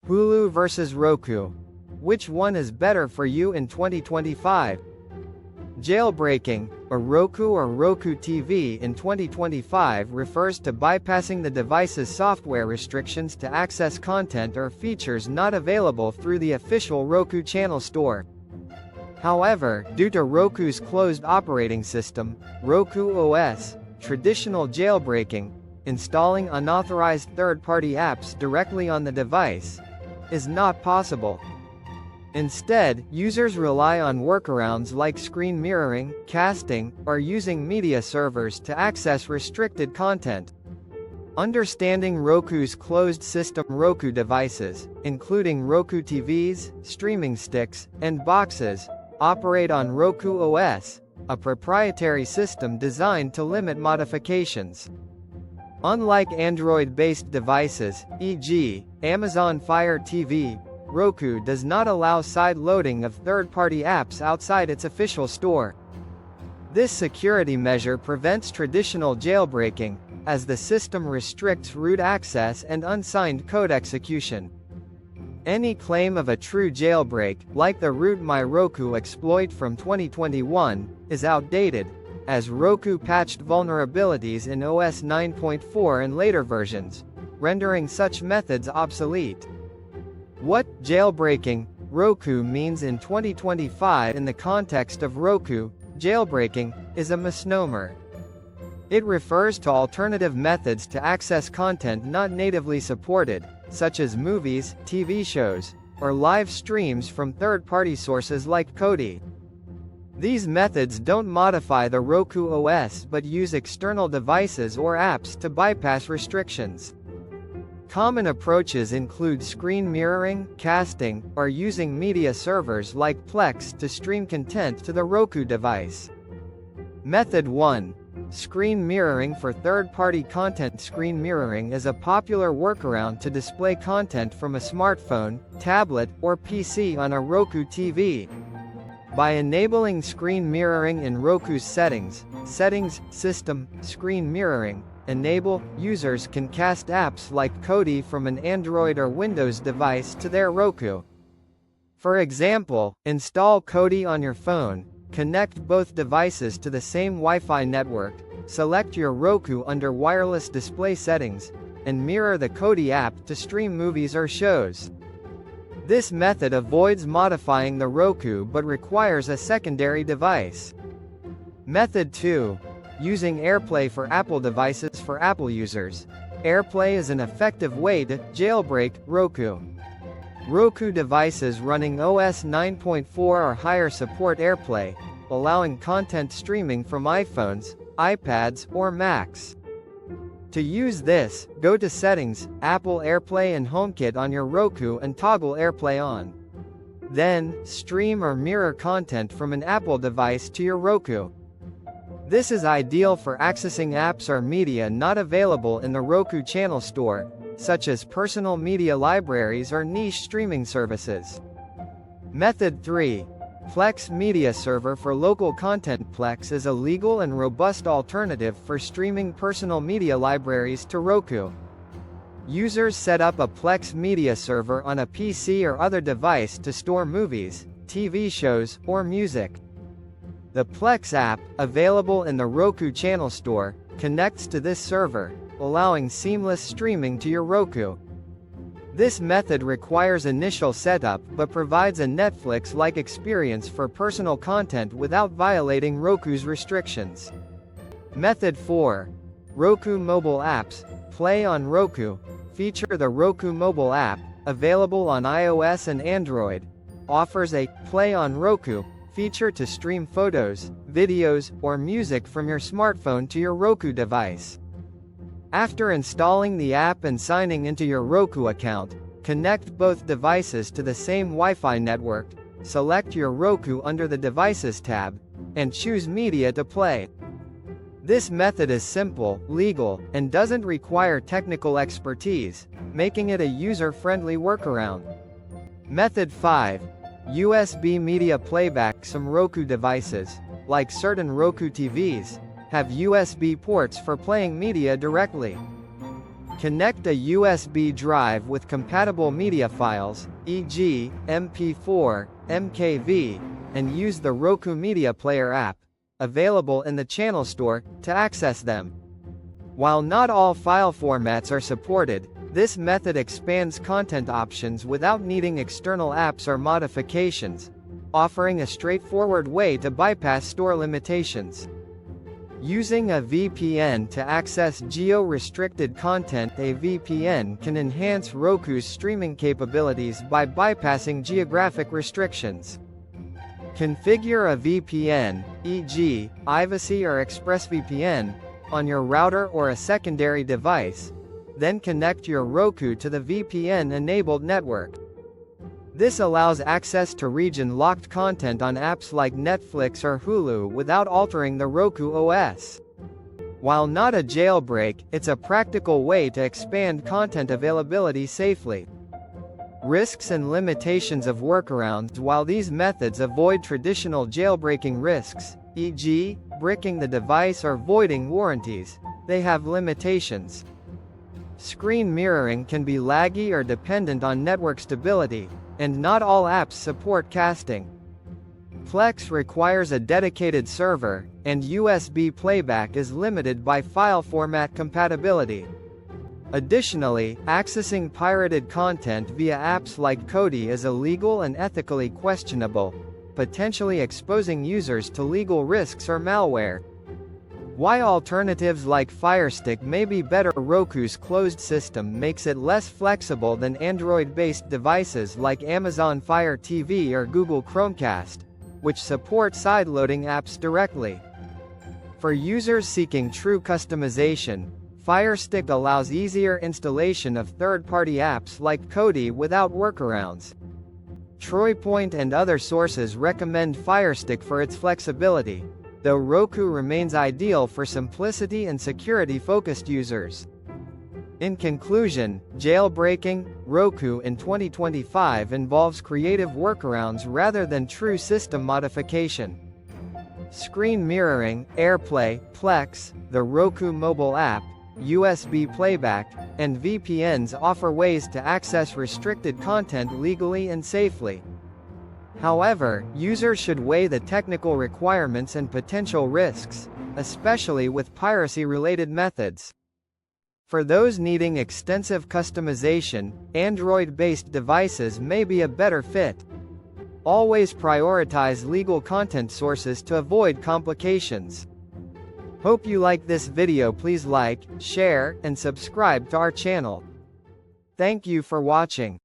Hulu versus Roku. Which one is better for you in 2025? Jailbreaking, or Roku or Roku TV in 2025 refers to bypassing the device's software restrictions to access content or features not available through the official Roku channel store. However, due to Roku's closed operating system, Roku OS, traditional jailbreaking, installing unauthorized third-party apps directly on the device, is not possible. Instead, users rely on workarounds like screen mirroring, casting, or using media servers to access restricted content. Understanding Roku's closed system. Roku devices, including Roku TVs, streaming sticks, and boxes, operate on Roku OS, a proprietary system designed to limit modifications. Unlike Android-based devices, e.g., Amazon Fire TV, Roku does not allow side-loading of third-party apps outside its official store. This security measure prevents traditional jailbreaking, as the system restricts root access and unsigned code execution. Any claim of a true jailbreak, like the Root My Roku exploit from 2021, is outdated, as Roku patched vulnerabilities in OS 9.4 and later versions, rendering such methods obsolete. What jailbreaking Roku means in 2025 in the context of Roku, jailbreaking is a misnomer. It refers to alternative methods to access content not natively supported, such as movies, TV shows, or live streams from third-party sources like Kodi. These methods don't modify the Roku OS but use external devices or apps to bypass restrictions. Common approaches include screen mirroring, casting, or using media servers like Plex to stream content to the Roku device. Method 1. Screen mirroring for third-party content. Screen mirroring is a popular workaround to display content from a smartphone, tablet, or PC on a Roku TV. By enabling screen mirroring in Roku's settings, System, Screen Mirroring, Enable, users can cast apps like Kodi from an Android or Windows device to their Roku. For example, install Kodi on your phone, connect both devices to the same Wi-Fi network, select your Roku under Wireless Display Settings, and mirror the Kodi app to stream movies or shows. This method avoids modifying the Roku but requires a secondary device. Method 2. Using AirPlay for Apple devices. For Apple users, AirPlay is an effective way to jailbreak Roku. Roku devices running OS 9.4 or higher support AirPlay, allowing content streaming from iPhones, iPads, or Macs. To use this, go to Settings, Apple AirPlay and HomeKit on your Roku and toggle AirPlay on. Then, stream or mirror content from an Apple device to your Roku. This is ideal for accessing apps or media not available in the Roku channel store, such as personal media libraries or niche streaming services. Method 3. Plex Media Server for local content. Plex is a legal and robust alternative for streaming personal media libraries to Roku. Users set up a Plex Media Server on a PC or other device to store movies, TV shows, or music. The Plex app, available in the Roku channel store, connects to this server, allowing seamless streaming to your Roku. This method requires initial setup but provides a Netflix-like experience for personal content without violating Roku's restrictions. Method 4. Roku Mobile Apps. Play on Roku. Feature. The Roku mobile app, available on iOS and Android, offers a Play on Roku feature to stream photos, videos, or music from your smartphone to your Roku device. After installing the app and signing into your Roku account, connect both devices to the same Wi-Fi network, select your Roku under the Devices tab, and choose Media to play. This method is simple, legal, and doesn't require technical expertise, making it a user-friendly workaround. Method 5. USB media playback. Some Roku devices, like certain Roku TVs, have USB ports for playing media directly. Connect a USB drive with compatible media files, e.g., MP4, MKV, and use the Roku Media Player app, available in the channel store, to access them. While not all file formats are supported, this method expands content options without needing external apps or modifications, offering a straightforward way to bypass store limitations. Using a VPN to access geo-restricted content. A VPN can enhance Roku's streaming capabilities by bypassing geographic restrictions. Configure a VPN, e.g., Ivacy or ExpressVPN, on your router or a secondary device, then connect your Roku to the VPN-enabled network. This allows access to region-locked content on apps like Netflix or Hulu without altering the Roku OS. While not a jailbreak, it's a practical way to expand content availability safely. Risks and limitations of workarounds. While these methods avoid traditional jailbreaking risks, e.g., bricking the device or voiding warranties, they have limitations. Screen mirroring can be laggy or dependent on network stability, and not all apps support casting. Plex requires a dedicated server, and USB playback is limited by file format compatibility. Additionally, accessing pirated content via apps like Kodi is illegal and ethically questionable, potentially exposing users to legal risks or malware. Why alternatives like Firestick may be better. Roku's closed system makes it less flexible than Android-based devices like Amazon Fire TV or Google Chromecast, which support sideloading apps directly. For users seeking true customization, Firestick allows easier installation of third-party apps like Kodi without workarounds. TroyPoint and other sources recommend Firestick for its flexibility, though Roku remains ideal for simplicity and security-focused users. In conclusion, jailbreaking Roku in 2025 involves creative workarounds rather than true system modification. Screen mirroring, AirPlay, Plex, the Roku mobile app, USB playback, and VPNs offer ways to access restricted content legally and safely. However, users should weigh the technical requirements and potential risks, especially with piracy-related methods. For those needing extensive customization, Android-based devices may be a better fit. Always prioritize legal content sources to avoid complications. Hope you like this video. Please like, share, and subscribe to our channel. Thank you for watching.